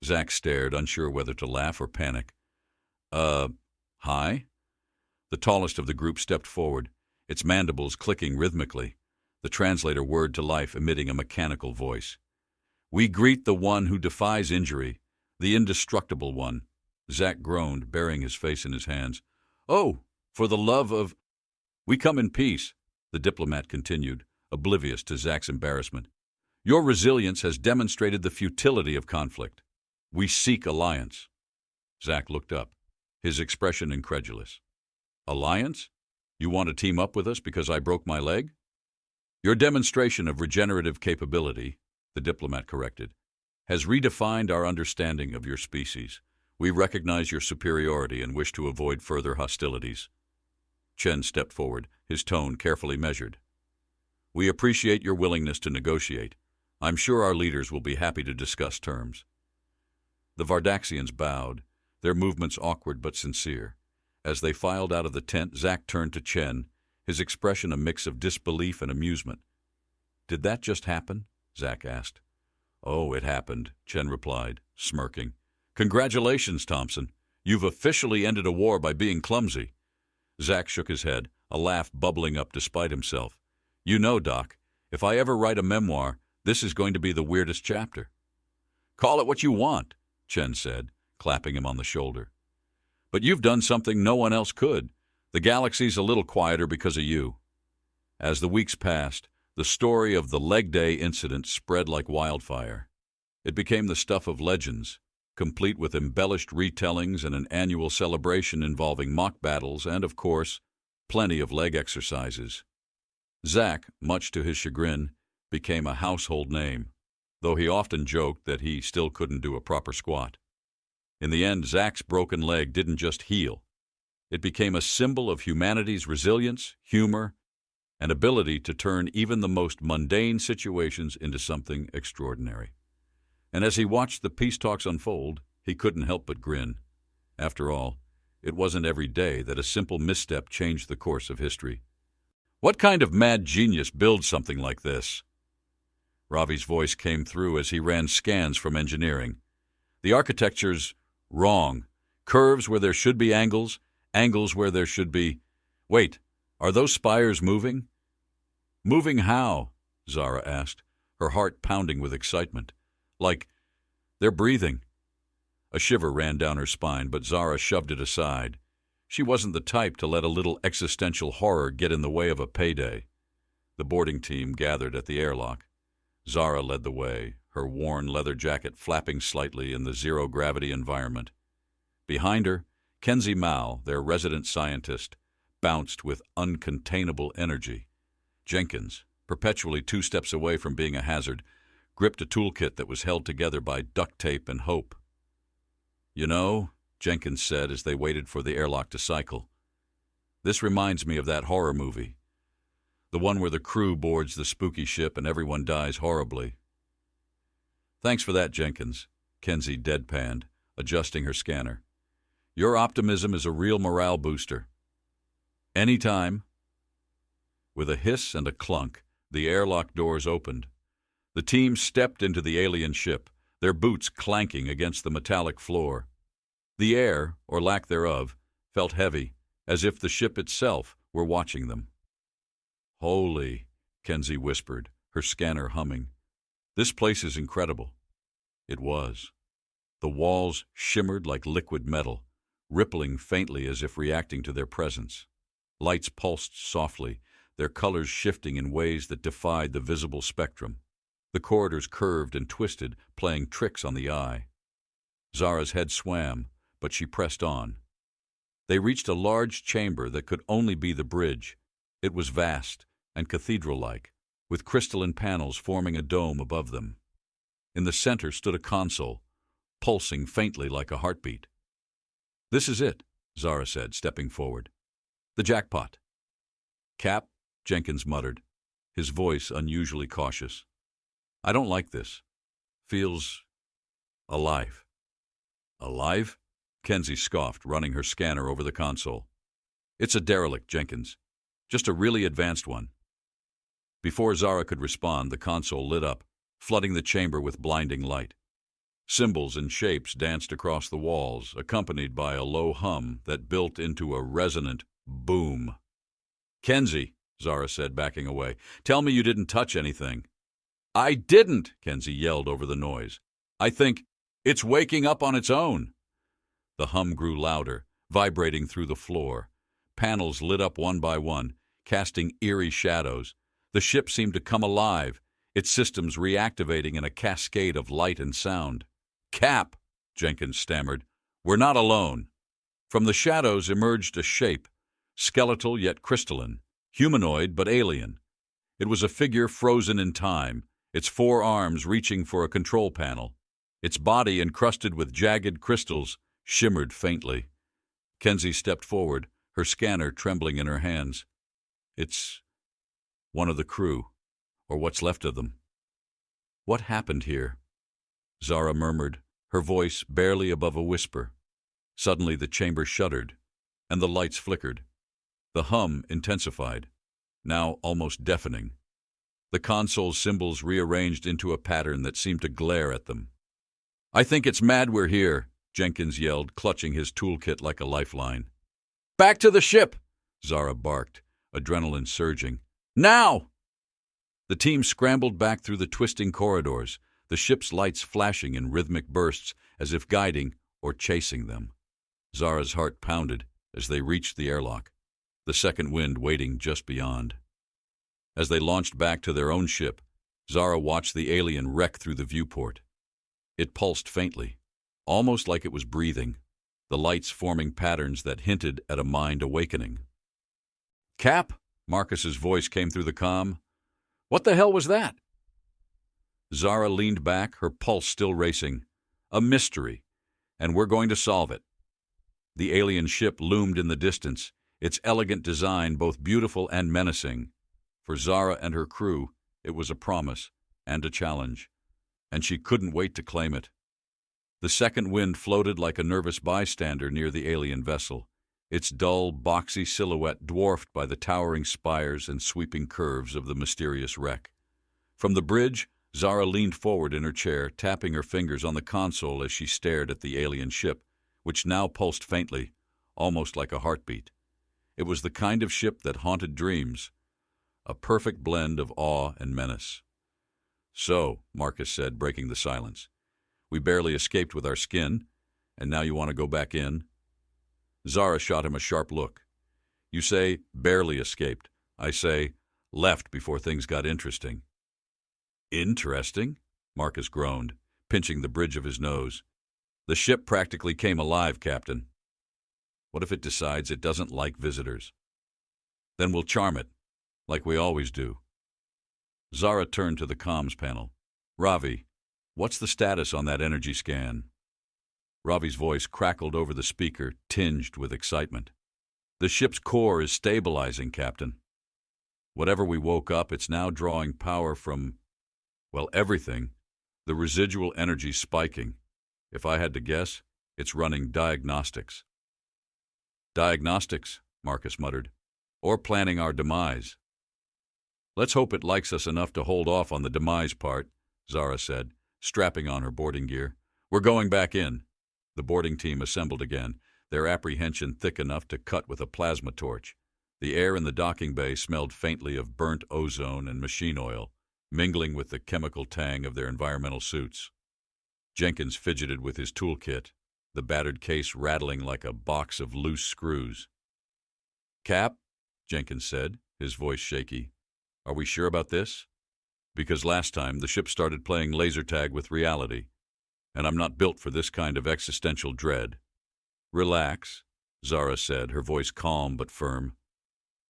Zack stared, unsure whether to laugh or panic. Hi? The tallest of the group stepped forward, its mandibles clicking rhythmically, the translator whirred to life, emitting a mechanical voice. We greet the one who defies injury, the indestructible one. Zack groaned, burying his face in his hands. Oh, for the love of... We come in peace, the diplomat continued, oblivious to Zack's embarrassment. Your resilience has demonstrated the futility of conflict. We seek alliance. Zack looked up, his expression incredulous. Alliance? You want to team up with us because I broke my leg? Your demonstration of regenerative capability, the diplomat corrected, has redefined our understanding of your species. We recognize your superiority and wish to avoid further hostilities. Chen stepped forward, his tone carefully measured. We appreciate your willingness to negotiate. I'm sure our leaders will be happy to discuss terms. The Vardaxians bowed, their movements awkward but sincere. As they filed out of the tent, Zack turned to Chen, his expression a mix of disbelief and amusement. Did that just happen? Zack asked. Oh, it happened, Chen replied, smirking. Congratulations, Thompson. You've officially ended a war by being clumsy. Zack shook his head, a laugh bubbling up despite himself. You know, Doc, if I ever write a memoir, this is going to be the weirdest chapter. Call it what you want, Chen said, clapping him on the shoulder. But you've done something no one else could. The galaxy's a little quieter because of you. As the weeks passed, the story of the Leg Day incident spread like wildfire. It became the stuff of legends, complete with embellished retellings and an annual celebration involving mock battles and, of course, plenty of leg exercises. Zack, much to his chagrin, became a household name, though he often joked that he still couldn't do a proper squat. In the end, Zack's broken leg didn't just heal. It became a symbol of humanity's resilience, humor, and ability to turn even the most mundane situations into something extraordinary. And as he watched the peace talks unfold, he couldn't help but grin. After all, it wasn't every day that a simple misstep changed the course of history. What kind of mad genius builds something like this? Ravi's voice came through as he ran scans from engineering. The architecture's wrong. Curves where there should be angles, angles where there should be... Wait, are those spires moving? Moving how? Zara asked, her heart pounding with excitement. Like, they're breathing. A shiver ran down her spine, but Zara shoved it aside. She wasn't the type to let a little existential horror get in the way of a payday. The boarding team gathered at the airlock. Zara led the way, her worn leather jacket flapping slightly in the zero-gravity environment. Behind her, Kenzie Mao, their resident scientist, bounced with uncontainable energy. Jenkins, perpetually 2 steps away from being a hazard, gripped a toolkit that was held together by duct tape and hope. You know, Jenkins said as they waited for the airlock to cycle, this reminds me of that horror movie. The one where the crew boards the spooky ship and everyone dies horribly. Thanks for that, Jenkins, Kenzie deadpanned, adjusting her scanner. Your optimism is a real morale booster. Anytime. With a hiss and a clunk, the airlock doors opened. The team stepped into the alien ship, their boots clanking against the metallic floor. The air, or lack thereof, felt heavy, as if the ship itself were watching them. Holy, Kenzie whispered, her scanner humming. This place is incredible. It was. The walls shimmered like liquid metal, rippling faintly as if reacting to their presence. Lights pulsed softly, their colors shifting in ways that defied the visible spectrum. The corridors curved and twisted, playing tricks on the eye. Zara's head swam, but she pressed on. They reached a large chamber that could only be the bridge. It was vast and cathedral-like, with crystalline panels forming a dome above them. In the center stood a console, pulsing faintly like a heartbeat. This is it, Zara said, stepping forward. The jackpot. Cap, Jenkins muttered, his voice unusually cautious. I don't like this. Feels alive. Alive? Kenzie scoffed, running her scanner over the console. It's a derelict, Jenkins. Just a really advanced one. Before Zara could respond, the console lit up, flooding the chamber with blinding light. Symbols and shapes danced across the walls, accompanied by a low hum that built into a resonant boom. "Kenzie," Zara said, backing away, "tell me you didn't touch anything." "I didn't," Kenzie yelled over the noise. "I think it's waking up on its own." The hum grew louder, vibrating through the floor. Panels lit up one by one, casting eerie shadows. The ship seemed to come alive, its systems reactivating in a cascade of light and sound. "Cap," Jenkins stammered, "we're not alone." From the shadows emerged a shape, skeletal yet crystalline, humanoid but alien. It was a figure frozen in time, its 4 arms reaching for a control panel. Its body, encrusted with jagged crystals, shimmered faintly. Kenzie stepped forward, her scanner trembling in her hands. "It's one of the crew, or what's left of them." "What happened here?" Zara murmured, her voice barely above a whisper. Suddenly the chamber shuddered, and the lights flickered. The hum intensified, now almost deafening. The console's symbols rearranged into a pattern that seemed to glare at them. "I think it's mad we're here," Jenkins yelled, clutching his toolkit like a lifeline. "Back to the ship!" Zara barked, adrenaline surging. "Now!" The team scrambled back through the twisting corridors, the ship's lights flashing in rhythmic bursts as if guiding or chasing them. Zara's heart pounded as they reached the airlock, the second wind waiting just beyond. As they launched back to their own ship, Zara watched the alien wreck through the viewport. It pulsed faintly, almost like it was breathing, the lights forming patterns that hinted at a mind awakening. "Cap," Marcus's voice came through the comm. "What the hell was that?" Zara leaned back, her pulse still racing. "A mystery, and we're going to solve it." The alien ship loomed in the distance, its elegant design both beautiful and menacing. For Zara and her crew, it was a promise and a challenge, and she couldn't wait to claim it. The second wind floated like a nervous bystander near the alien vessel, its dull, boxy silhouette dwarfed by the towering spires and sweeping curves of the mysterious wreck. From the bridge, Zara leaned forward in her chair, tapping her fingers on the console as she stared at the alien ship, which now pulsed faintly, almost like a heartbeat. It was the kind of ship that haunted dreams, a perfect blend of awe and menace. "So," Marcus said, breaking the silence, "we barely escaped with our skin, and now you want to go back in?" Zara shot him a sharp look. "You say barely escaped. I say left before things got interesting." "Interesting?" Marcus groaned, pinching the bridge of his nose. "The ship practically came alive, Captain." "What if it decides it doesn't like visitors?" "Then we'll charm it, like we always do." Zara turned to the comms panel. "Ravi, what's the status on that energy scan?" Ravi's voice crackled over the speaker, tinged with excitement. "The ship's core is stabilizing, Captain. Whatever we woke up, it's now drawing power from, well, everything. The residual energy's spiking. If I had to guess, it's running diagnostics." "Diagnostics," Marcus muttered. "Or planning our demise." "Let's hope it likes us enough to hold off on the demise part," Zara said, strapping on her boarding gear. "We're going back in." The boarding team assembled again, their apprehension thick enough to cut with a plasma torch. The air in the docking bay smelled faintly of burnt ozone and machine oil, mingling with the chemical tang of their environmental suits. Jenkins fidgeted with his toolkit, the battered case rattling like a box of loose screws. "Cap," Jenkins said, his voice shaky, "are we sure about this? Because last time the ship started playing laser tag with reality, and I'm not built for this kind of existential dread." "Relax," Zara said, her voice calm but firm.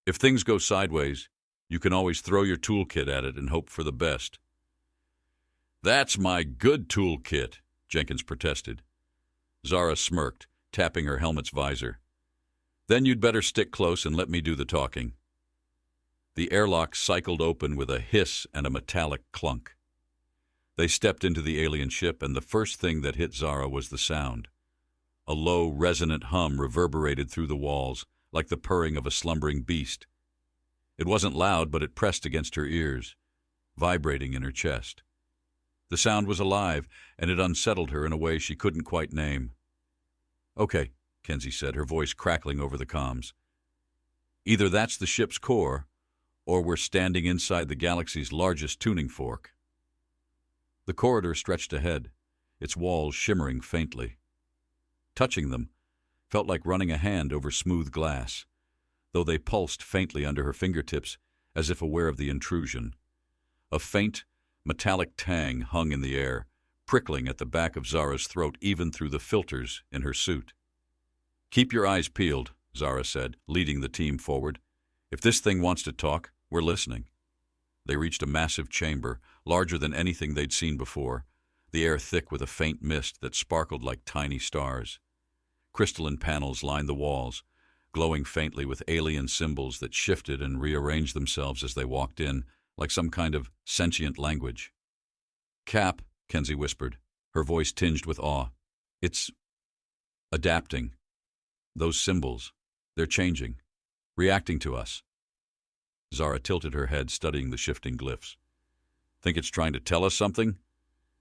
"If things go sideways, you can always throw your toolkit at it and hope for the best." "That's my good toolkit," Jenkins protested. Zara smirked, tapping her helmet's visor. "Then you'd better stick close and let me do the talking." The airlock cycled open with a hiss and a metallic clunk. They stepped into the alien ship, and the first thing that hit Zara was the sound. A low, resonant hum reverberated through the walls, like the purring of a slumbering beast. It wasn't loud, but it pressed against her ears, vibrating in her chest. The sound was alive, and it unsettled her in a way she couldn't quite name. "Okay," Kenzie said, her voice crackling over the comms. "Either that's the ship's core, or we're standing inside the galaxy's largest tuning fork." The corridor stretched ahead, its walls shimmering faintly. Touching them felt like running a hand over smooth glass, though they pulsed faintly under her fingertips as if aware of the intrusion. A faint, metallic tang hung in the air, prickling at the back of Zara's throat even through the filters in her suit. "Keep your eyes peeled," Zara said, leading the team forward. "If this thing wants to talk, we're listening." They reached a massive chamber, larger than anything they'd seen before, the air thick with a faint mist that sparkled like tiny stars. Crystalline panels lined the walls, glowing faintly with alien symbols that shifted and rearranged themselves as they walked in, like some kind of sentient language. "Cap," Kenzie whispered, her voice tinged with awe. "It's adapting. Those symbols, they're changing, reacting to us." Zara tilted her head, studying the shifting glyphs. "Think it's trying to tell us something?"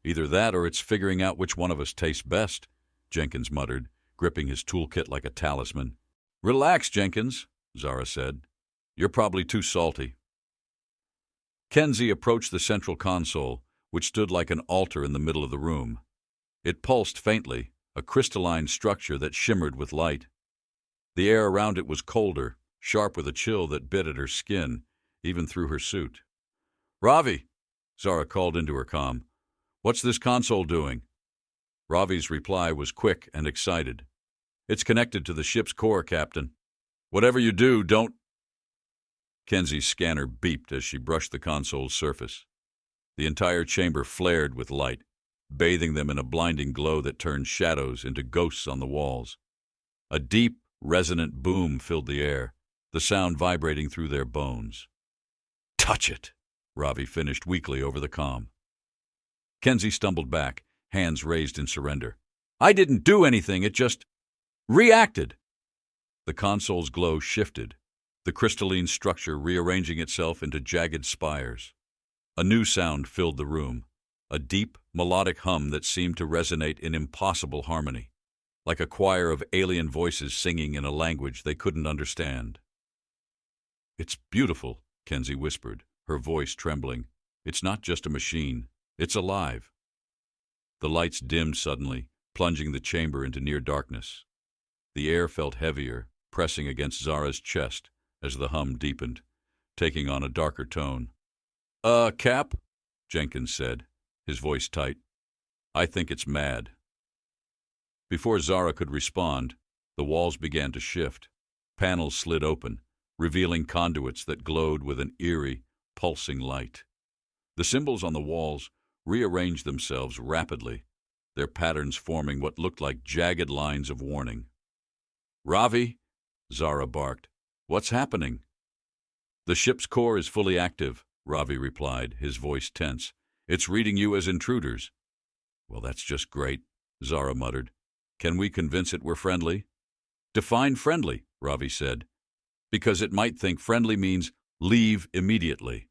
"Either that or it's figuring out which one of us tastes best," Jenkins muttered, gripping his toolkit like a talisman. "Relax, Jenkins," Zara said. "You're probably too salty." Kenzie approached the central console, which stood like an altar in the middle of the room. It pulsed faintly, a crystalline structure that shimmered with light. The air around it was colder, sharp with a chill that bit at her skin, even through her suit. "Ravi," Zara called into her comm. "What's this console doing?" Ravi's reply was quick and excited. "It's connected to the ship's core, Captain. Whatever you do, don't—" Kenzie's scanner beeped as she brushed the console's surface. The entire chamber flared with light, bathing them in a blinding glow that turned shadows into ghosts on the walls. A deep, resonant boom filled the air, the sound vibrating through their bones. "Touch it," Ravi finished weakly over the comm. Kenzie stumbled back, hands raised in surrender. "I didn't do anything, it just reacted." The console's glow shifted, the crystalline structure rearranging itself into jagged spires. A new sound filled the room, a deep, melodic hum that seemed to resonate in impossible harmony, like a choir of alien voices singing in a language they couldn't understand. "It's beautiful," Kenzie whispered, her voice trembling. "It's not just a machine. It's alive." The lights dimmed suddenly, plunging the chamber into near darkness. The air felt heavier, pressing against Zara's chest as the hum deepened, taking on a darker tone. Cap," Jenkins said, his voice tight. "I think it's mad." Before Zara could respond, the walls began to shift. Panels slid open, revealing conduits that glowed with an eerie, pulsing light. The symbols on the walls rearranged themselves rapidly, their patterns forming what looked like jagged lines of warning. "Ravi," Zara barked, "what's happening?" "The ship's core is fully active," Ravi replied, his voice tense. "It's reading you as intruders." "Well, that's just great," Zara muttered. "Can we convince it we're friendly?" "Define friendly," Ravi said. "Because it might think friendly means leave immediately."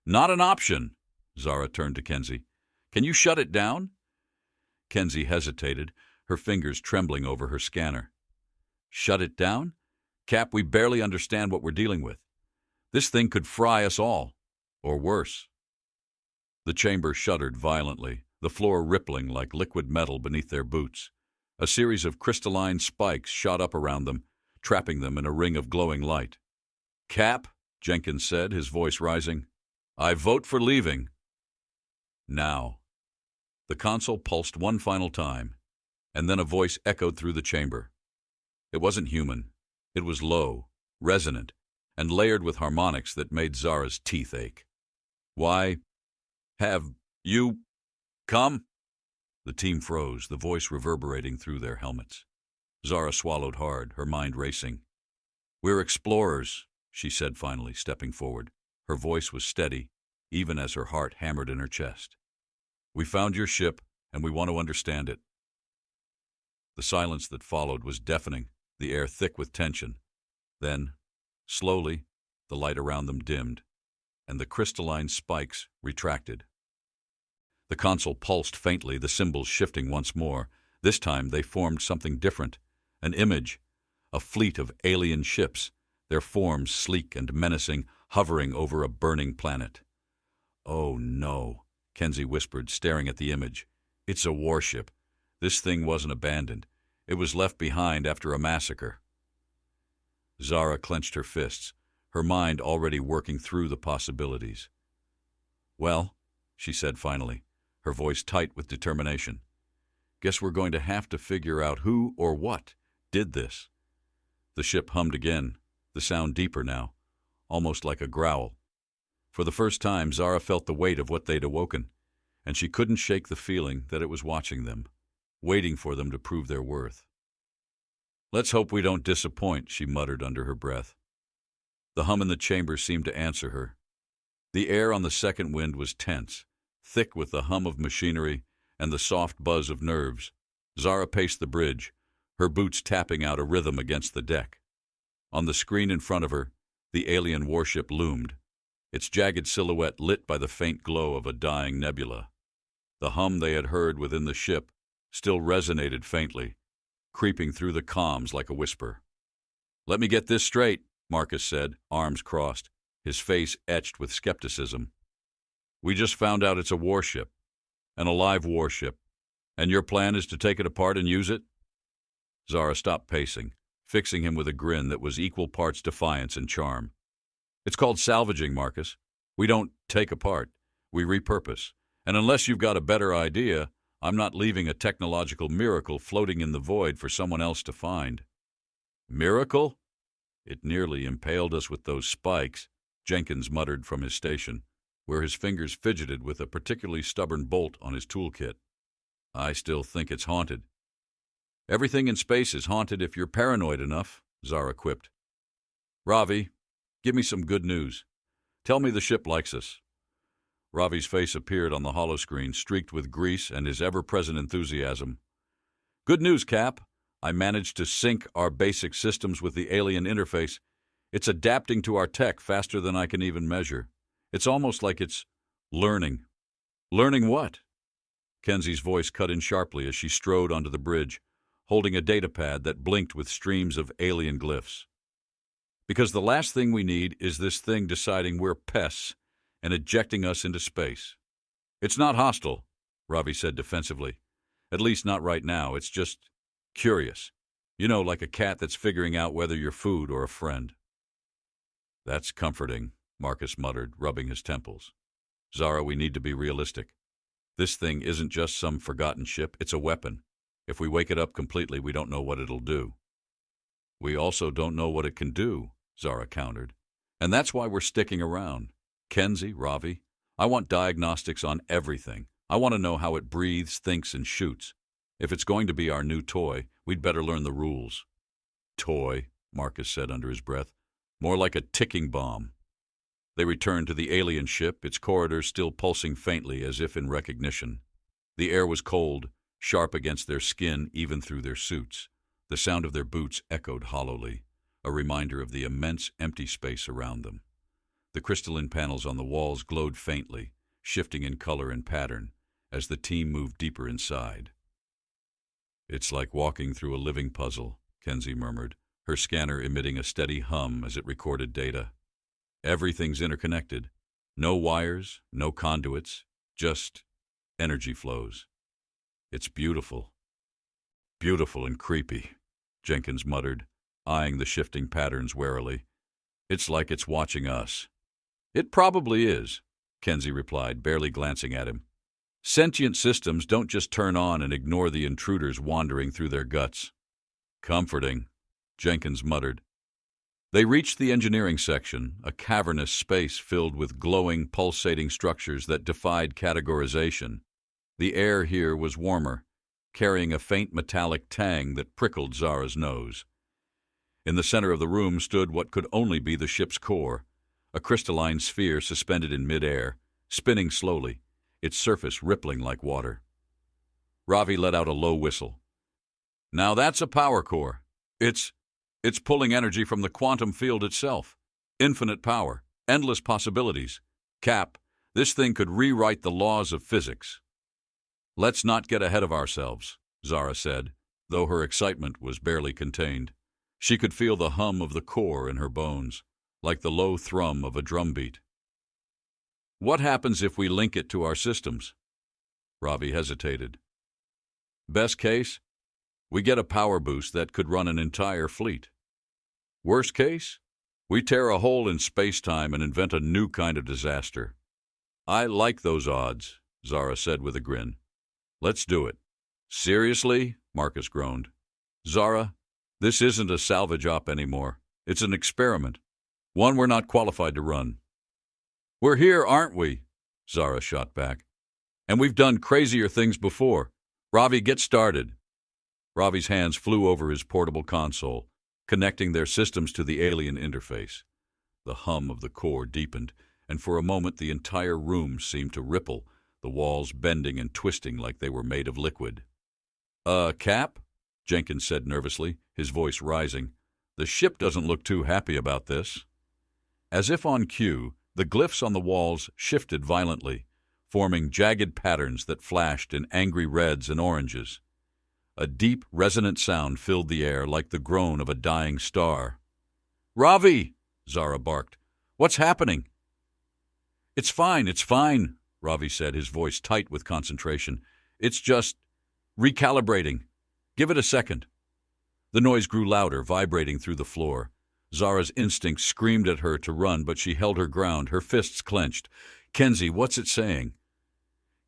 "Not an option." Zara turned to Kenzie. "Can you shut it down?" Kenzie hesitated, her fingers trembling over her scanner. "Shut it down? Cap, we barely understand what we're dealing with. This thing could fry us all. Or worse." The chamber shuddered violently, the floor rippling like liquid metal beneath their boots. A series of crystalline spikes shot up around them, trapping them in a ring of glowing light. "Cap," Jenkins said, his voice rising, "I vote for leaving. Now." The console pulsed one final time, and then a voice echoed through the chamber. It wasn't human. It was low, resonant, and layered with harmonics that made Zara's teeth ache. "Why have you come?" The team froze, the voice reverberating through their helmets. Zara swallowed hard, her mind racing. "We're explorers," she said finally, stepping forward. Her voice was steady, even as her heart hammered in her chest. "We found your ship, and we want to understand it." The silence that followed was deafening, the air thick with tension. Then, slowly, the light around them dimmed, and the crystalline spikes retracted. The console pulsed faintly, the symbols shifting once more. This time they formed something different. An image. A fleet of alien ships, their forms sleek and menacing, hovering over a burning planet. "Oh, no," Kenzie whispered, staring at the image. "It's a warship. This thing wasn't abandoned. It was left behind after a massacre." Zara clenched her fists, her mind already working through the possibilities. "Well," she said finally, her voice tight with determination, "guess we're going to have to figure out who or what did this." The ship hummed again, the sound deeper now, almost like a growl. For the first time, Zara felt the weight of what they'd awoken, and she couldn't shake the feeling that it was watching them, waiting for them to prove their worth. "Let's hope we don't disappoint," she muttered under her breath. The hum in the chamber seemed to answer her. The air on the second wind was tense, thick with the hum of machinery and the soft buzz of nerves. Zara paced the bridge, her boots tapping out a rhythm against the deck. On the screen in front of her, the alien warship loomed, its jagged silhouette lit by the faint glow of a dying nebula. The hum they had heard within the ship still resonated faintly, creeping through the comms like a whisper. "Let me get this straight," Marcus said, arms crossed, his face etched with skepticism. "We just found out it's a warship, an alive warship, and your plan is to take it apart and use it?" Zara stopped pacing, fixing him with a grin that was equal parts defiance and charm. "It's called salvaging, Marcus. We don't take apart, we repurpose. And unless you've got a better idea, I'm not leaving a technological miracle floating in the void for someone else to find." "Miracle? It nearly impaled us with those spikes," Jenkins muttered from his station, where his fingers fidgeted with a particularly stubborn bolt on his toolkit. "I still think it's haunted." "Everything in space is haunted if you're paranoid enough," Zara quipped. "Ravi, give me some good news. Tell me the ship likes us." Ravi's face appeared on the holoscreen, streaked with grease and his ever-present enthusiasm. "Good news, Cap. I managed to sync our basic systems with the alien interface. It's adapting to our tech faster than I can even measure. It's almost like it's learning." "Learning what?" Kenzie's voice cut in sharply as she strode onto the bridge, holding a datapad that blinked with streams of alien glyphs. "Because the last thing we need is this thing deciding we're pests and ejecting us into space." "It's not hostile," Ravi said defensively. "At least not right now. It's just curious. You know, like a cat that's figuring out whether you're food or a friend." "That's comforting," Marcus muttered, rubbing his temples. "Zara, we need to be realistic. This thing isn't just some forgotten ship. It's a weapon. If we wake it up completely, we don't know what it'll do." "We also don't know what it can do," Zara countered. "And that's why we're sticking around. Kenzie, Ravi, I want diagnostics on everything. I want to know how it breathes, thinks, and shoots. If it's going to be our new toy, we'd better learn the rules." "Toy," Marcus said under his breath. "More like a ticking bomb." They returned to the alien ship, its corridors still pulsing faintly as if in recognition. The air was cold, sharp against their skin even through their suits. The sound of their boots echoed hollowly, a reminder of the immense empty space around them. The crystalline panels on the walls glowed faintly, shifting in color and pattern as the team moved deeper inside. "It's like walking through a living puzzle," Kenzie murmured, her scanner emitting a steady hum as it recorded data. "Everything's interconnected. No wires, no conduits, just energy flows. It's beautiful." "Beautiful and creepy," Jenkins muttered, eyeing the shifting patterns warily. "It's like it's watching us." "It probably is," Kenzie replied, barely glancing at him. "Sentient systems don't just turn on and ignore the intruders wandering through their guts." "Comforting," Jenkins muttered. They reached the engineering section, a cavernous space filled with glowing, pulsating structures that defied categorization. The air here was warmer, carrying a faint metallic tang that prickled Zara's nose. In the center of the room stood what could only be the ship's core, a crystalline sphere suspended in midair, spinning slowly, its surface rippling like water. Ravi let out a low whistle. "Now that's a power core. It's pulling energy from the quantum field itself. Infinite power, endless possibilities. Cap, this thing could rewrite the laws of physics." Let's not get ahead of ourselves, Zara said, though her excitement was barely contained. She could feel the hum of the core in her bones, like the low thrum of a drumbeat. What happens if we link it to our systems? Ravi hesitated. Best case, we get a power boost that could run an entire fleet. Worst case, we tear a hole in space-time and invent a new kind of disaster. I like those odds, Zara said with a grin. Let's do it. Seriously? Marcus groaned. Zara, this isn't a salvage op anymore. It's an experiment. One we're not qualified to run. We're here, aren't we? Zara shot back. And we've done crazier things before. Ravi, get started. Ravi's hands flew over his portable console, connecting their systems to the alien interface. The hum of the core deepened, and for a moment the entire room seemed to ripple, the walls bending and twisting like they were made of liquid. Cap? Jenkins said nervously, his voice rising. The ship doesn't look too happy about this. As if on cue, the glyphs on the walls shifted violently, forming jagged patterns that flashed in angry reds and oranges. A deep, resonant sound filled the air like the groan of a dying star. Ravi! Zara barked. What's happening? It's fine, Ravi said, his voice tight with concentration. It's just recalibrating. Give it a second. The noise grew louder, vibrating through the floor. Zara's instinct screamed at her to run, but she held her ground, her fists clenched. Kenzie, what's it saying?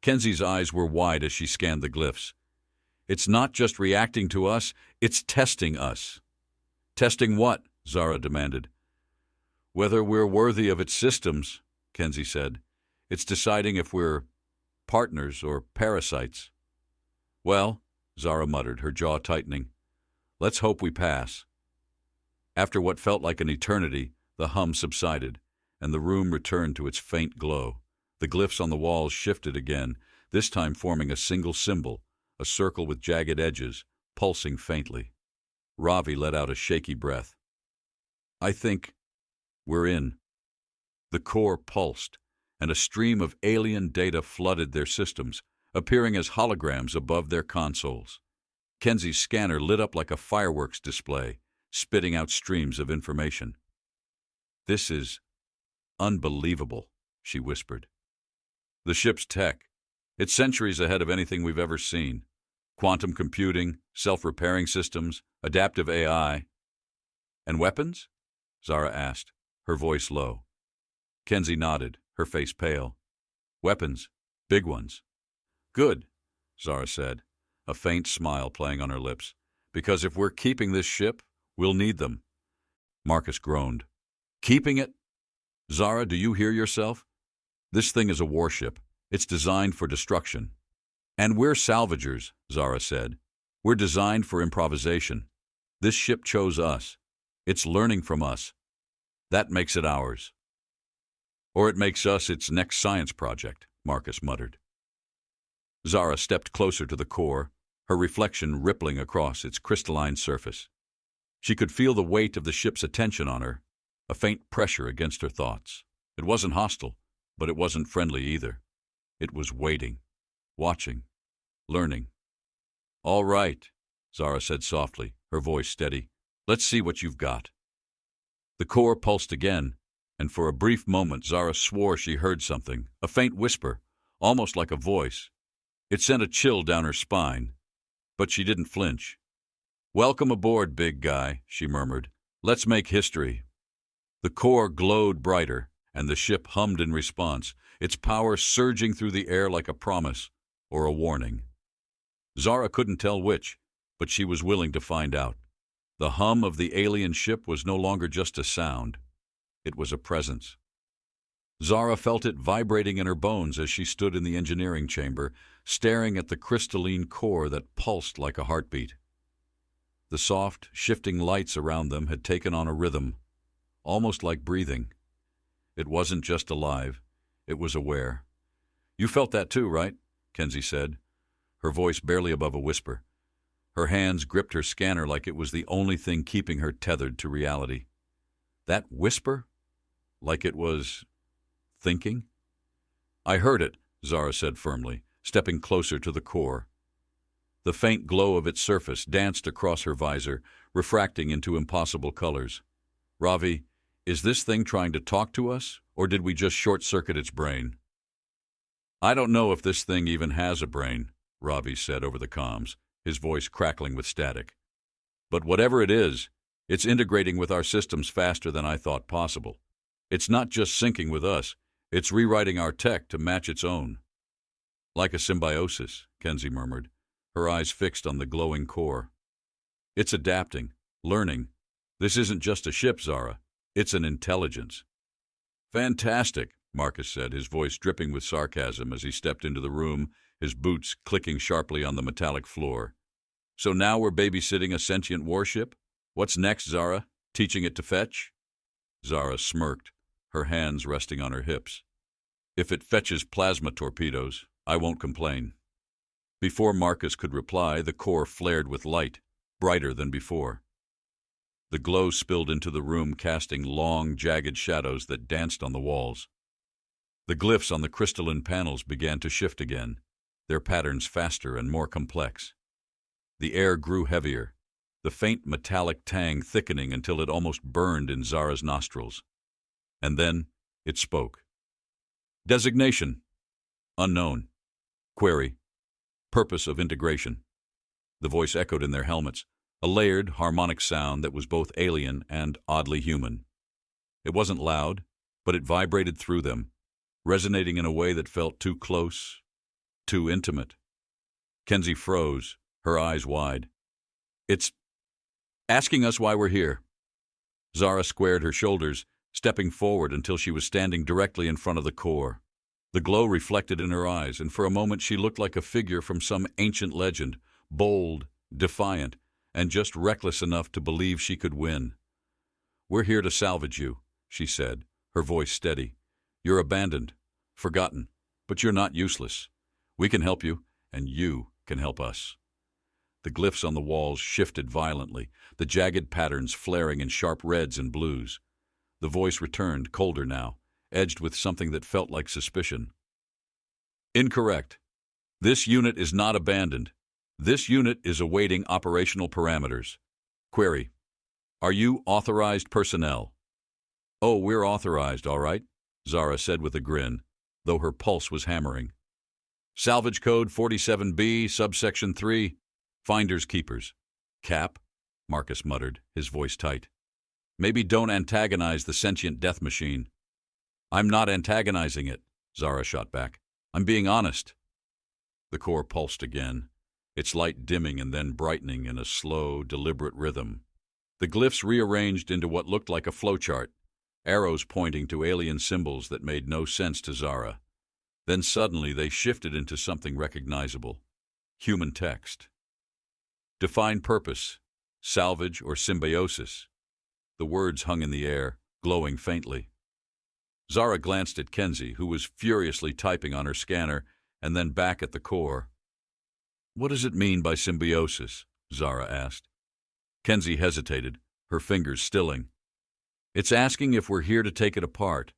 Kenzie's eyes were wide as she scanned the glyphs. It's not just reacting to us, it's testing us. Testing what? Zara demanded. Whether we're worthy of its systems, Kenzie said. It's deciding if we're partners or parasites. Well, Zara muttered, her jaw tightening. Let's hope we pass. After what felt like an eternity, the hum subsided, and the room returned to its faint glow. The glyphs on the walls shifted again, this time forming a single symbol, a circle with jagged edges, pulsing faintly. Ravi let out a shaky breath. I think we're in. The core pulsed, and a stream of alien data flooded their systems, appearing as holograms above their consoles. Kenzie's scanner lit up like a fireworks display, spitting out streams of information. This is unbelievable, she whispered. The ship's tech. It's centuries ahead of anything we've ever seen. Quantum computing, self-repairing systems, adaptive AI. And weapons? Zara asked, her voice low. Kenzie nodded, her face pale. Weapons. Big ones. Good, Zara said, a faint smile playing on her lips. Because if we're keeping this ship, we'll need them. Marcus groaned. Keeping it? Zara, do you hear yourself? This thing is a warship. It's designed for destruction. And we're salvagers, Zara said. We're designed for improvisation. This ship chose us. It's learning from us. That makes it ours. Or it makes us its next science project, Marcus muttered. Zara stepped closer to the core, her reflection rippling across its crystalline surface. She could feel the weight of the ship's attention on her, a faint pressure against her thoughts. It wasn't hostile, but it wasn't friendly either. It was waiting, watching, learning. All right, Zara said softly, her voice steady. Let's see what you've got. The core pulsed again, and for a brief moment Zara swore she heard something, a faint whisper, almost like a voice. It sent a chill down her spine, but she didn't flinch. Welcome aboard, big guy, she murmured. Let's make history. The core glowed brighter, and the ship hummed in response, its power surging through the air like a promise or a warning. Zara couldn't tell which, but she was willing to find out. The hum of the alien ship was no longer just a sound. It was a presence. Zara felt it vibrating in her bones as she stood in the engineering chamber, staring at the crystalline core that pulsed like a heartbeat. The soft, shifting lights around them had taken on a rhythm, almost like breathing. It wasn't just alive, it was aware. You felt that too, right? Kenzie said, her voice barely above a whisper. Her hands gripped her scanner like it was the only thing keeping her tethered to reality. That whisper? Like it was thinking? I heard it, Zara said firmly, stepping closer to the core. The faint glow of its surface danced across her visor, refracting into impossible colors. "Ravi, is this thing trying to talk to us, or did we just short-circuit its brain?" "I don't know if this thing even has a brain," Ravi said over the comms, his voice crackling with static. "But whatever it is, it's integrating with our systems faster than I thought possible. It's not just syncing with us, it's rewriting our tech to match its own." "Like a symbiosis," Kenzie murmured, her eyes fixed on the glowing core. "It's adapting, learning. This isn't just a ship, Zara. It's an intelligence." "Fantastic," Marcus said, his voice dripping with sarcasm as he stepped into the room, his boots clicking sharply on the metallic floor. "So now we're babysitting a sentient warship? What's next, Zara? Teaching it to fetch?" Zara smirked, her hands resting on her hips. "If it fetches plasma torpedoes, I won't complain." Before Marcus could reply, the core flared with light, brighter than before. The glow spilled into the room, casting long, jagged shadows that danced on the walls. The glyphs on the crystalline panels began to shift again, their patterns faster and more complex. The air grew heavier, the faint metallic tang thickening until it almost burned in Zara's nostrils. And then it spoke. "Designation: unknown. Query: purpose of integration." The voice echoed in their helmets, a layered, harmonic sound that was both alien and oddly human. It wasn't loud, but it vibrated through them, resonating in a way that felt too close, too intimate. Kenzie froze, her eyes wide. "It's asking us why we're here." Zara squared her shoulders, stepping forward until she was standing directly in front of the core. The glow reflected in her eyes, and for a moment she looked like a figure from some ancient legend, bold, defiant, and just reckless enough to believe she could win. "We're here to salvage you," she said, her voice steady. "You're abandoned, forgotten, but you're not useless. We can help you, and you can help us." The glyphs on the walls shifted violently, the jagged patterns flaring in sharp reds and blues. The voice returned, colder now, edged with something that felt like suspicion. "Incorrect. This unit is not abandoned. This unit is awaiting operational parameters. Query: are you authorized personnel?" "Oh, we're authorized, all right," Zara said with a grin, though her pulse was hammering. "Salvage code 47B, subsection 3, finders keepers." "Cap," Marcus muttered, his voice tight. "Maybe don't antagonize the sentient death machine." "I'm not antagonizing it," Zara shot back. "I'm being honest." The core pulsed again, its light dimming and then brightening in a slow, deliberate rhythm. The glyphs rearranged into what looked like a flowchart, arrows pointing to alien symbols that made no sense to Zara. Then suddenly they shifted into something recognizable: human text. "Define purpose, salvage or symbiosis." The words hung in the air, glowing faintly. Zara glanced at Kenzie, who was furiously typing on her scanner, and then back at the core. "What does it mean by symbiosis?" Zara asked. Kenzie hesitated, her fingers stilling. "It's asking if we're here to take it apart,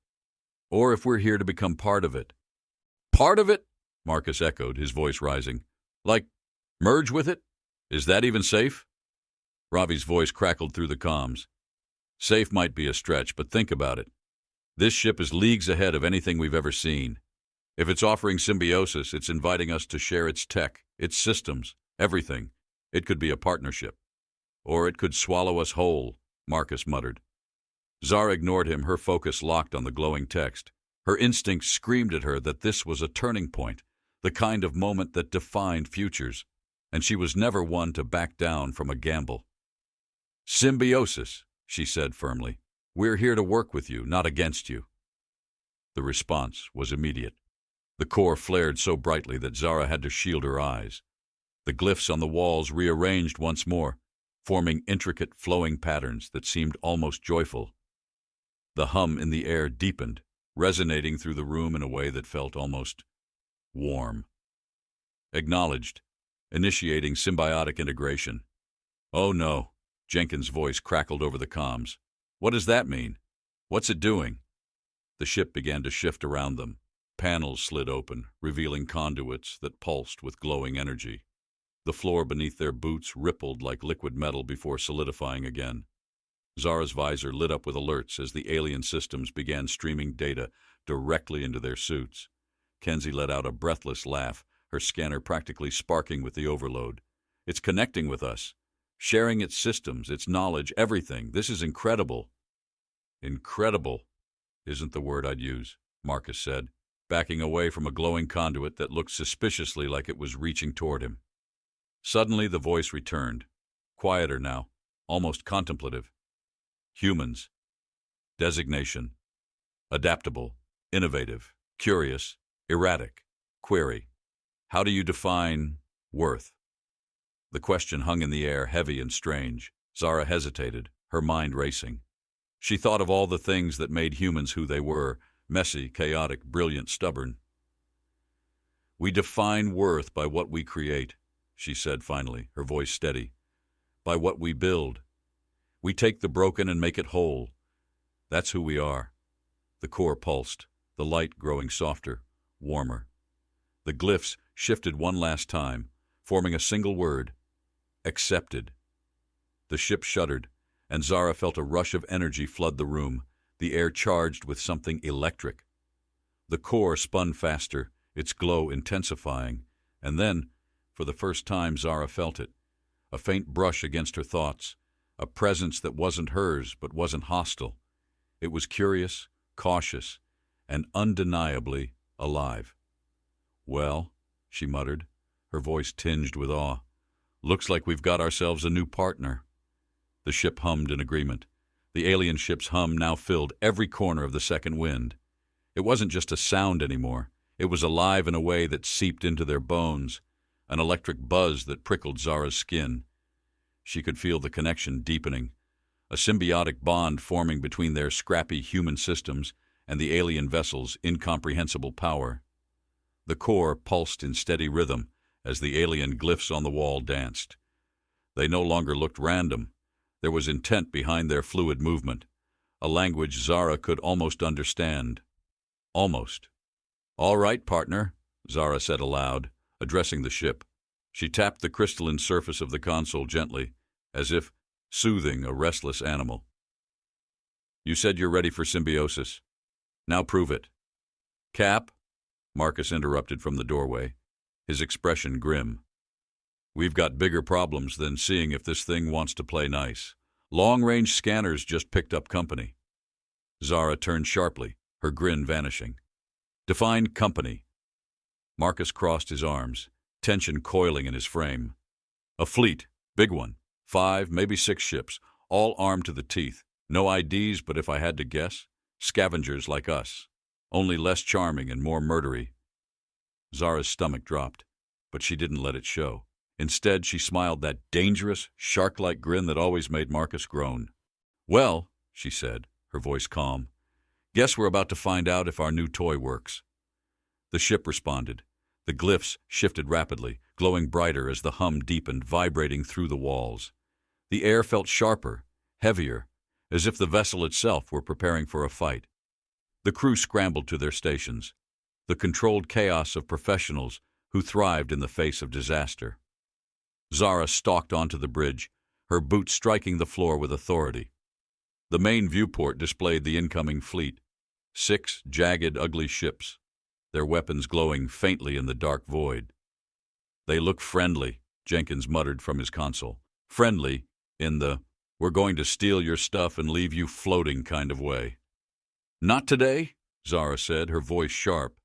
or if we're here to become part of it." "Part of it?" Marcus echoed, his voice rising. "Like, merge with it? Is that even safe?" Ravi's voice crackled through the comms. "Safe might be a stretch, but think about it. This ship is leagues ahead of anything we've ever seen. If it's offering symbiosis, it's inviting us to share its tech, its systems, everything. It could be a partnership. Or it could swallow us whole," Marcus muttered. Zara ignored him, her focus locked on the glowing text. Her instincts screamed at her that this was a turning point, the kind of moment that defined futures, and she was never one to back down from a gamble. "Symbiosis," she said firmly. "We're here to work with you, not against you." The response was immediate. The core flared so brightly that Zara had to shield her eyes. The glyphs on the walls rearranged once more, forming intricate flowing patterns that seemed almost joyful. The hum in the air deepened, resonating through the room in a way that felt almost warm. "Acknowledged. Initiating symbiotic integration." "Oh no," Jenkins' voice crackled over the comms. "What does that mean? What's it doing?" The ship began to shift around them. Panels slid open, revealing conduits that pulsed with glowing energy. The floor beneath their boots rippled like liquid metal before solidifying again. Zara's visor lit up with alerts as the alien systems began streaming data directly into their suits. Kenzie let out a breathless laugh, her scanner practically sparking with the overload. It's connecting with us, sharing its systems, its knowledge, everything. This is incredible. Incredible isn't the word I'd use, Marcus said, backing away from a glowing conduit that looked suspiciously like it was reaching toward him. Suddenly the voice returned, quieter now, almost contemplative. Humans. Designation. Adaptable, innovative, curious, erratic. Query. How do you define worth? The question hung in the air, heavy and strange. Zara hesitated, her mind racing. She thought of all the things that made humans who they were, messy, chaotic, brilliant, stubborn. We define worth by what we create, she said finally, her voice steady. By what we build. We take the broken and make it whole. That's who we are. The core pulsed, the light growing softer, warmer. The glyphs shifted one last time, forming a single word. Accepted. The ship shuddered, and Zara felt a rush of energy flood the room, the air charged with something electric. The core spun faster, its glow intensifying, and then, for the first time Zara felt it, a faint brush against her thoughts, a presence that wasn't hers but wasn't hostile. It was curious, cautious, and undeniably alive. Well, she muttered, her voice tinged with awe. Looks like we've got ourselves a new partner. The ship hummed in agreement. The alien ship's hum now filled every corner of the second wind. It wasn't just a sound anymore. It was alive in a way that seeped into their bones, an electric buzz that prickled Zara's skin. She could feel the connection deepening, a symbiotic bond forming between their scrappy human systems and the alien vessel's incomprehensible power. The core pulsed in steady rhythm as the alien glyphs on the wall danced. They no longer looked random. There was intent behind their fluid movement, a language Zara could almost understand. Almost. All right, partner, Zara said aloud, addressing the ship. She tapped the crystalline surface of the console gently, as if soothing a restless animal. You said you're ready for symbiosis. Now prove it. Cap? Marcus interrupted from the doorway, his expression grim. We've got bigger problems than seeing if this thing wants to play nice. Long-range scanners just picked up company. Zara turned sharply, her grin vanishing. Define company. Marcus crossed his arms, tension coiling in his frame. A fleet, big one, 5, maybe 6 ships, all armed to the teeth. No IDs, but if I had to guess, scavengers like us, only less charming and more murdery. Zara's stomach dropped, but she didn't let it show. Instead, she smiled that dangerous, shark-like grin that always made Marcus groan. Well, she said, her voice calm, guess we're about to find out if our new toy works. The ship responded. The glyphs shifted rapidly, glowing brighter as the hum deepened, vibrating through the walls. The air felt sharper, heavier, as if the vessel itself were preparing for a fight. The crew scrambled to their stations, the controlled chaos of professionals who thrived in the face of disaster. Zara stalked onto the bridge, her boots striking the floor with authority. The main viewport displayed the incoming fleet, 6 jagged, ugly ships, their weapons glowing faintly in the dark void. They look friendly, Jenkins muttered from his console. Friendly in the, we're going to steal your stuff and leave you floating kind of way. Not today, Zara said, her voice sharp.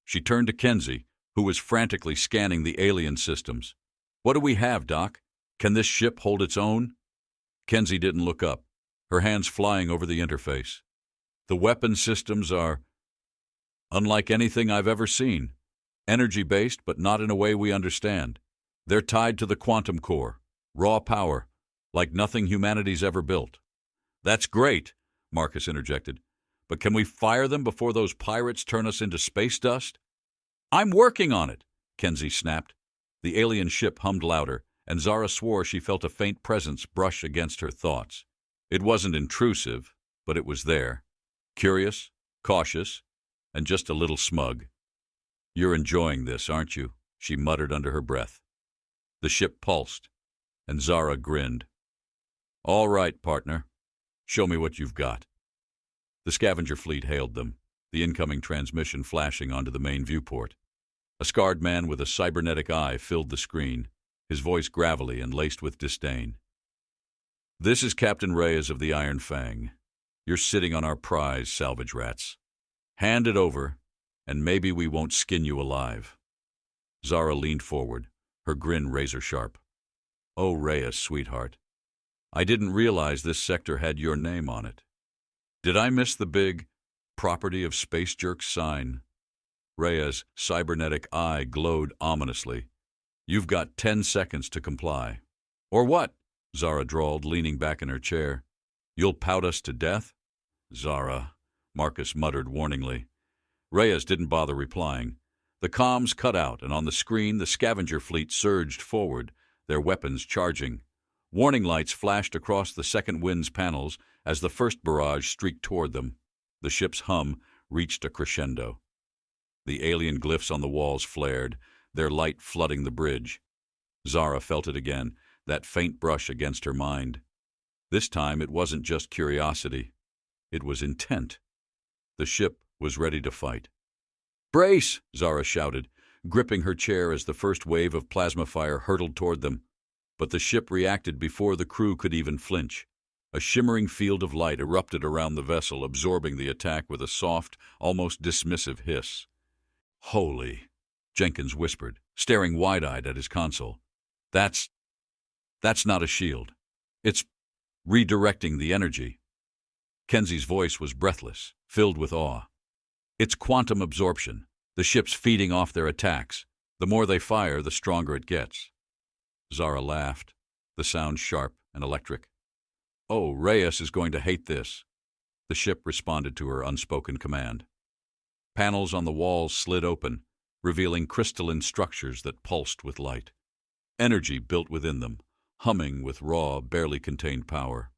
She turned to Kenzie, who was frantically scanning the alien systems. What do we have, Doc? Can this ship hold its own? Kenzie didn't look up, her hands flying over the interface. The weapon systems are unlike anything I've ever seen. Energy-based, but not in a way we understand. They're tied to the quantum core, raw power, like nothing humanity's ever built. That's great, Marcus interjected. But can we fire them before those pirates turn us into space dust? I'm working on it, Kenzie snapped. The alien ship hummed louder, and Zara swore she felt a faint presence brush against her thoughts. It wasn't intrusive, but it was there. Curious, cautious, and just a little smug. You're enjoying this, aren't you? She muttered under her breath. The ship pulsed, and Zara grinned. All right, partner. Show me what you've got. The scavenger fleet hailed them, the incoming transmission flashing onto the main viewport. A scarred man with a cybernetic eye filled the screen, his voice gravelly and laced with disdain. This is Captain Reyes of the Iron Fang. You're sitting on our prize, salvage rats. Hand it over, and maybe we won't skin you alive. Zara leaned forward, her grin razor-sharp. Oh, Reyes, sweetheart. I didn't realize this sector had your name on it. Did I miss the big property of Space Jerks sign? Reyes' cybernetic eye glowed ominously. You've got 10 seconds to comply. Or what? Zara drawled, leaning back in her chair. You'll pout us to death? Zara, Marcus muttered warningly. Reyes didn't bother replying. The comms cut out, and on the screen the scavenger fleet surged forward, their weapons charging. Warning lights flashed across the second wind's panels as the first barrage streaked toward them. The ship's hum reached a crescendo. The alien glyphs on the walls flared, their light flooding the bridge. Zara felt it again, that faint brush against her mind. This time it wasn't just curiosity. It was intent. The ship was ready to fight. Brace! Zara shouted, gripping her chair as the first wave of plasma fire hurtled toward them. But the ship reacted before the crew could even flinch. A shimmering field of light erupted around the vessel, absorbing the attack with a soft, almost dismissive hiss. Holy, Jenkins whispered, staring wide-eyed at his console. That's not a shield. It's redirecting the energy. Kenzie's voice was breathless, filled with awe. It's quantum absorption. The ship's feeding off their attacks. The more they fire, the stronger it gets. Zara laughed, the sound sharp and electric. Oh, Reyes is going to hate this. The ship responded to her unspoken command. Panels on the walls slid open, revealing crystalline structures that pulsed with light. Energy built within them, humming with raw, barely contained power.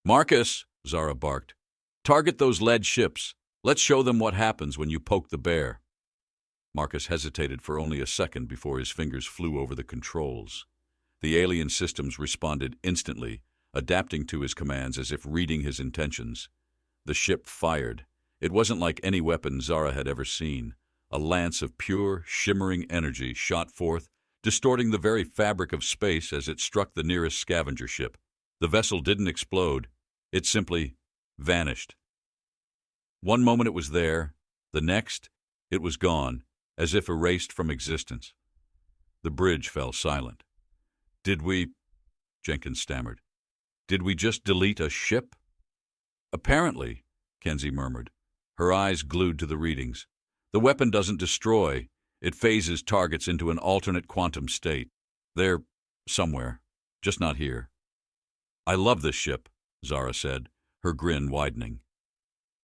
Marcus, Zara barked, target those lead ships. Let's show them what happens when you poke the bear. Marcus hesitated for only a second before his fingers flew over the controls. The alien systems responded instantly, adapting to his commands as if reading his intentions. The ship fired. It wasn't like any weapon Zara had ever seen. A lance of pure, shimmering energy shot forth, distorting the very fabric of space as it struck the nearest scavenger ship. The vessel didn't explode. It simply vanished. One moment it was there, the next, it was gone, as if erased from existence. The bridge fell silent. Did we, Jenkins stammered, did we just delete a ship? Apparently, Kenzie murmured, her eyes glued to the readings. The weapon doesn't destroy. It phases targets into an alternate quantum state. They're somewhere, just not here. I love this ship, Zara said, her grin widening.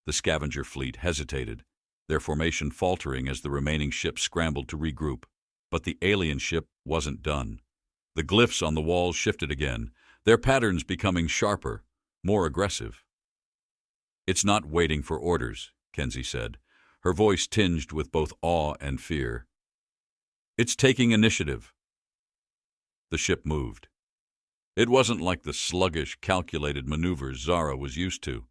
The scavenger fleet hesitated, their formation faltering as the remaining ships scrambled to regroup. But the alien ship wasn't done. The glyphs on the walls shifted again, their patterns becoming sharper, more aggressive. It's not waiting for orders, Kenzie said, her voice tinged with both awe and fear. It's taking initiative. The ship moved. It wasn't like the sluggish, calculated maneuvers Zara was used to.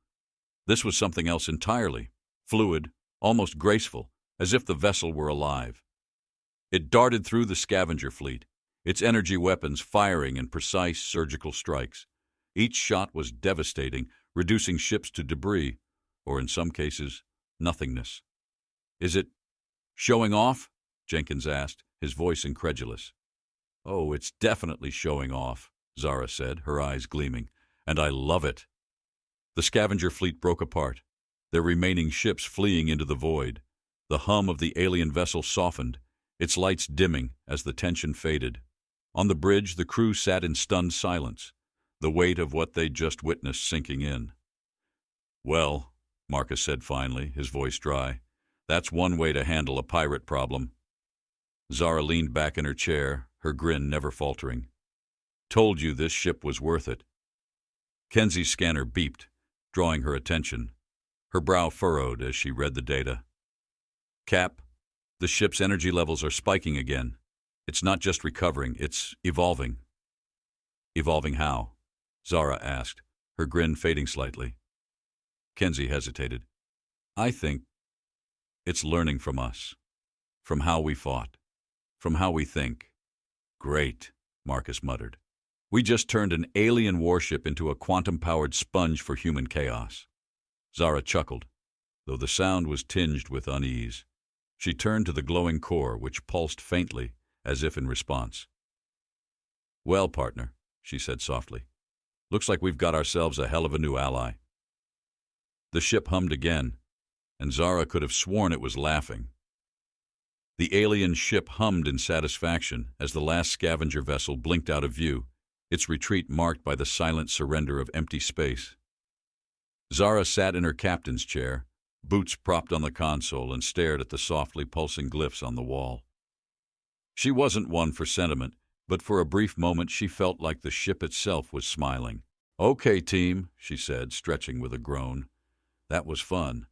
This was something else entirely, fluid, almost graceful, as if the vessel were alive. It darted through the scavenger fleet, its energy weapons firing in precise surgical strikes. Each shot was devastating, reducing ships to debris, or in some cases, nothingness. Is it showing off? Jenkins asked, his voice incredulous. Oh, it's definitely showing off, Zara said, her eyes gleaming, and I love it. The scavenger fleet broke apart, their remaining ships fleeing into the void. The hum of the alien vessel softened, its lights dimming as the tension faded. On the bridge, the crew sat in stunned silence, the weight of what they'd just witnessed sinking in. Well, Marcus said finally, his voice dry, that's one way to handle a pirate problem. Zara leaned back in her chair, her grin never faltering. Told you this ship was worth it. Kenzie's scanner beeped, drawing her attention. Her brow furrowed as she read the data. Cap, The ship's energy levels are spiking again. It's not just recovering, it's evolving. Evolving how? Zara asked, her grin fading slightly. Kenzie hesitated. I think it's learning from us, from how we fought, from how we think. Great, Marcus muttered. We just turned an alien warship into a quantum-powered sponge for human chaos. Zara chuckled, though the sound was tinged with unease. She turned to the glowing core, which pulsed faintly, as if in response. Well, partner, she said softly, looks like we've got ourselves a hell of a new ally. The ship hummed again, and Zara could have sworn it was laughing. The alien ship hummed in satisfaction as the last scavenger vessel blinked out of view, its retreat marked by the silent surrender of empty space. Zara sat in her captain's chair, boots propped on the console, and stared at the softly pulsing glyphs on the wall. She wasn't one for sentiment, but for a brief moment she felt like the ship itself was smiling. Okay, team, she said, stretching with a groan. That was fun.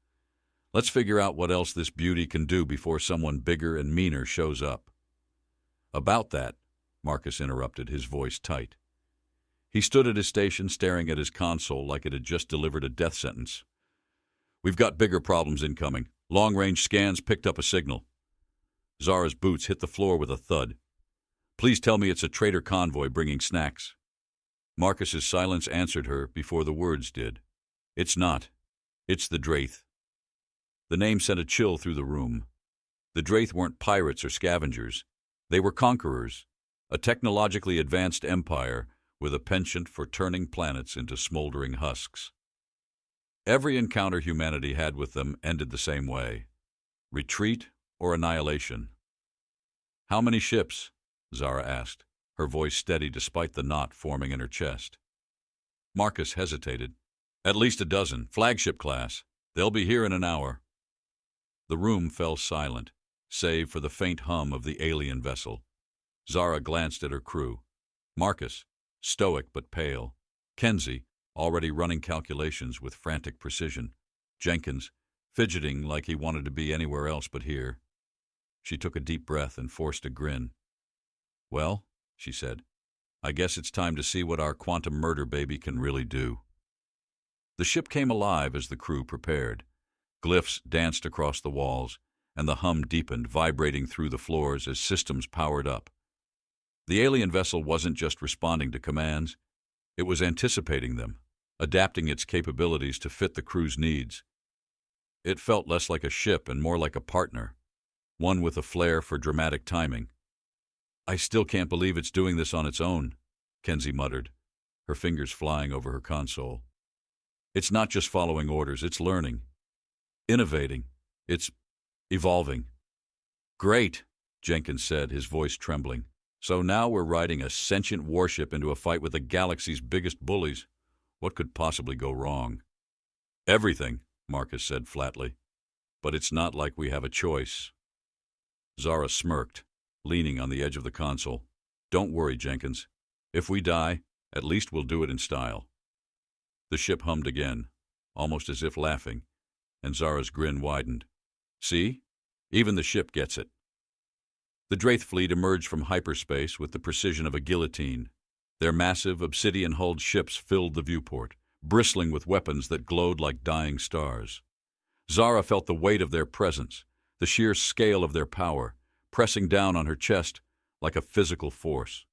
Let's figure out what else this beauty can do before someone bigger and meaner shows up. About that, Marcus interrupted, his voice tight. He stood at his station staring at his console like it had just delivered a death sentence. We've got bigger problems incoming. Long-range scans picked up a signal. Zara's boots hit the floor with a thud. Please tell me it's a trader convoy bringing snacks. Marcus's silence answered her before the words did. It's not. It's the Draeth. The name sent a chill through the room. The Draeth weren't pirates or scavengers. They were conquerors, a technologically advanced empire with a penchant for turning planets into smoldering husks. Every encounter humanity had with them ended the same way: retreat or annihilation. How many ships? Zara asked, her voice steady despite the knot forming in her chest. Marcus hesitated. At least a dozen, flagship class. They'll be here in an hour. The room fell silent, save for the faint hum of the alien vessel. Zara glanced at her crew. Marcus, stoic but pale. Kenzie, already running calculations with frantic precision. Jenkins, fidgeting like he wanted to be anywhere else but here. She took a deep breath and forced a grin. Well, she said, I guess it's time to see what our quantum murder baby can really do. The ship came alive as the crew prepared. Glyphs danced across the walls, and the hum deepened, vibrating through the floors as systems powered up. The alien vessel wasn't just responding to commands. It was anticipating them, adapting its capabilities to fit the crew's needs. It felt less like a ship and more like a partner, one with a flair for dramatic timing. I still can't believe it's doing this on its own, Kenzie muttered, her fingers flying over her console. It's not just following orders, it's learning, innovating, it's evolving. Great, Jenkins said, his voice trembling. So now we're riding a sentient warship into a fight with the galaxy's biggest bullies. What could possibly go wrong? Everything, Marcus said flatly. But it's not like we have a choice. Zara smirked, leaning on the edge of the console. Don't worry, Jenkins. If we die, at least we'll do it in style. The ship hummed again, almost as if laughing, and Zara's grin widened. See? Even the ship gets it. The Draeth fleet emerged from hyperspace with the precision of a guillotine. Their massive, obsidian-hulled ships filled the viewport, bristling with weapons that glowed like dying stars. Zara felt the weight of their presence, the sheer scale of their power, pressing down on her chest like a physical force.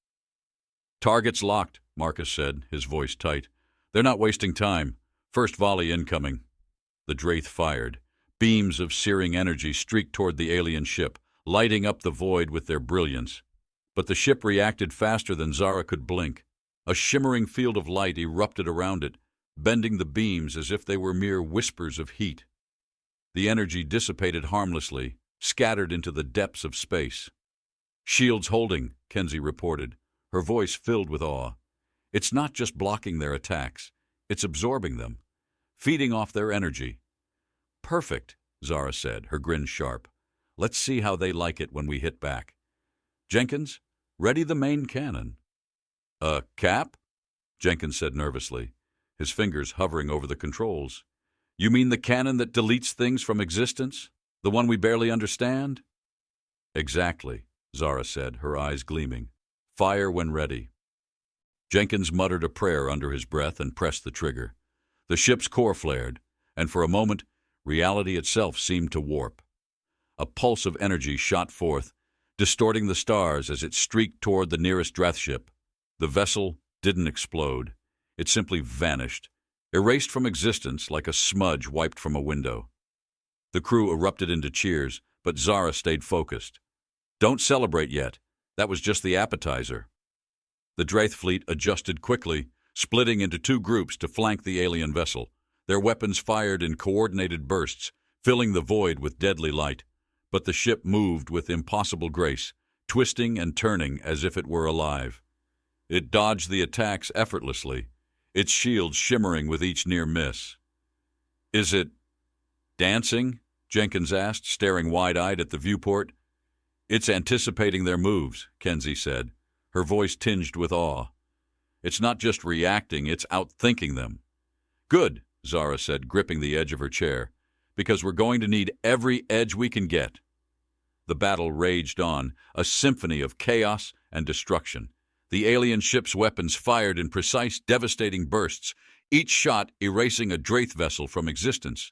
Targets locked, Marcus said, his voice tight. They're not wasting time. First volley incoming. The Draeth fired. Beams of searing energy streaked toward the alien ship, lighting up the void with their brilliance. But the ship reacted faster than Zara could blink. A shimmering field of light erupted around it, bending the beams as if they were mere whispers of heat. The energy dissipated harmlessly, scattered into the depths of space. Shields holding, Kenzie reported, her voice filled with awe. It's not just blocking their attacks, it's absorbing them, feeding off their energy. Perfect, Zara said, her grin sharp. Let's see how they like it when we hit back. Jenkins, ready the main cannon. Cap? Jenkins said nervously, his fingers hovering over the controls. You mean the cannon that deletes things from existence? The one we barely understand? Exactly, Zara said, her eyes gleaming. Fire when ready. Jenkins muttered a prayer under his breath and pressed the trigger. The ship's core flared, and for a moment, reality itself seemed to warp. A pulse of energy shot forth, distorting the stars as it streaked toward the nearest Draeth ship. The vessel didn't explode. It simply vanished, erased from existence like a smudge wiped from a window. The crew erupted into cheers, but Zara stayed focused. Don't celebrate yet. That was just the appetizer. The Draeth fleet adjusted quickly, splitting into two groups to flank the alien vessel. Their weapons fired in coordinated bursts, filling the void with deadly light. But the ship moved with impossible grace, twisting and turning as if it were alive. It dodged the attacks effortlessly, its shields shimmering with each near miss. Is it dancing? Jenkins asked, staring wide-eyed at the viewport. It's anticipating their moves, Kenzie said, her voice tinged with awe. It's not just reacting, it's outthinking them. Good, Zara said, gripping the edge of her chair, because we're going to need every edge we can get. The battle raged on, a symphony of chaos and destruction. The alien ship's weapons fired in precise, devastating bursts, each shot erasing a Draeth vessel from existence.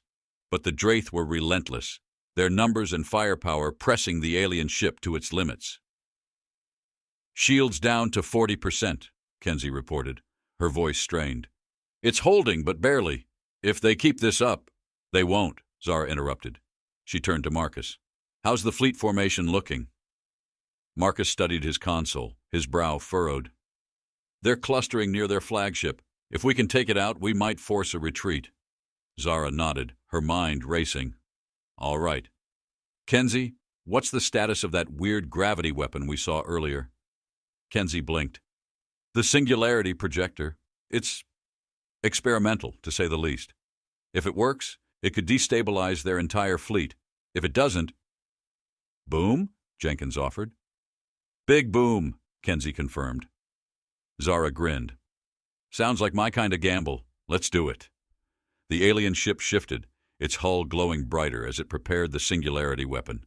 But the Draeth were relentless, their numbers and firepower pressing the alien ship to its limits. Shields down to 40%, Kenzie reported, her voice strained. It's holding, but barely. If they keep this up, they won't, Zara interrupted. She turned to Marcus. How's the fleet formation looking? Marcus studied his console, his brow furrowed. They're clustering near their flagship. If we can take it out, we might force a retreat. Zara nodded, her mind racing. All right. Kenzie, what's the status of that weird gravity weapon we saw earlier? Kenzie blinked. The singularity projector. It's experimental, to say the least. If it works, it could destabilize their entire fleet. If it doesn't... Boom? Jenkins offered. Big boom, Kenzie confirmed. Zara grinned. Sounds like my kind of gamble. Let's do it. The alien ship shifted, its hull glowing brighter as it prepared the singularity weapon.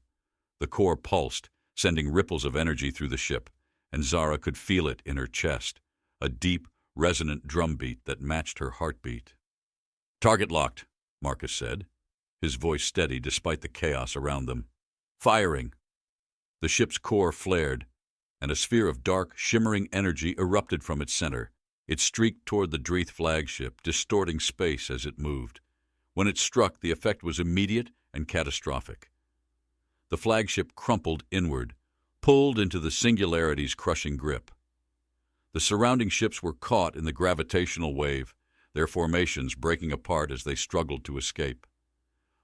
The core pulsed, sending ripples of energy through the ship, and Zara could feel it in her chest, a deep, resonant drumbeat that matched her heartbeat. Target locked, Marcus said, his voice steady despite the chaos around them. Firing. The ship's core flared, and a sphere of dark, shimmering energy erupted from its center. It streaked toward the Draeth flagship, distorting space as it moved. When it struck, the effect was immediate and catastrophic. The flagship crumpled inward, pulled into the singularity's crushing grip. The surrounding ships were caught in the gravitational wave, their formations breaking apart as they struggled to escape.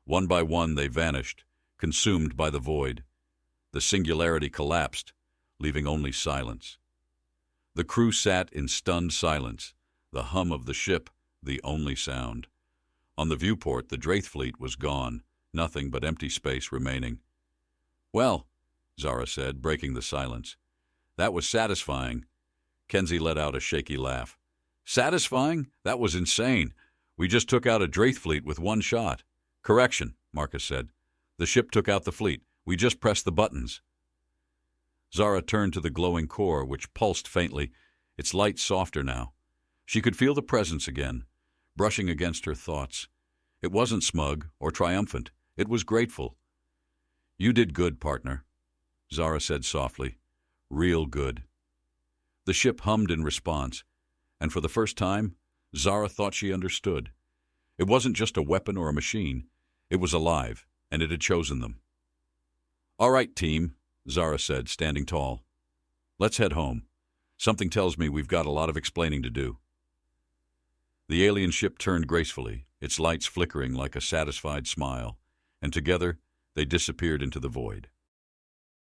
One by one they vanished, consumed by the void. The singularity collapsed, leaving only silence. The crew sat in stunned silence, the hum of the ship the only sound. On the viewport, the Draeth fleet was gone, nothing but empty space remaining. Well, Zara said, breaking the silence. That was satisfying. Kenzie let out a shaky laugh. Satisfying? That was insane. We just took out a Draeth fleet with one shot. Correction, Marcus said. The ship took out the fleet. We just pressed the buttons. Zara turned to the glowing core, which pulsed faintly, its light softer now. She could feel the presence again, brushing against her thoughts. It wasn't smug or triumphant. It was grateful. You did good, partner, Zara said softly. Real good. The ship hummed in response, and for the first time, Zara thought she understood. It wasn't just a weapon or a machine. It was alive, and it had chosen them. All right, team, Zara said, standing tall. Let's head home. Something tells me we've got a lot of explaining to do. The alien ship turned gracefully, its lights flickering like a satisfied smile, and together they disappeared into the void.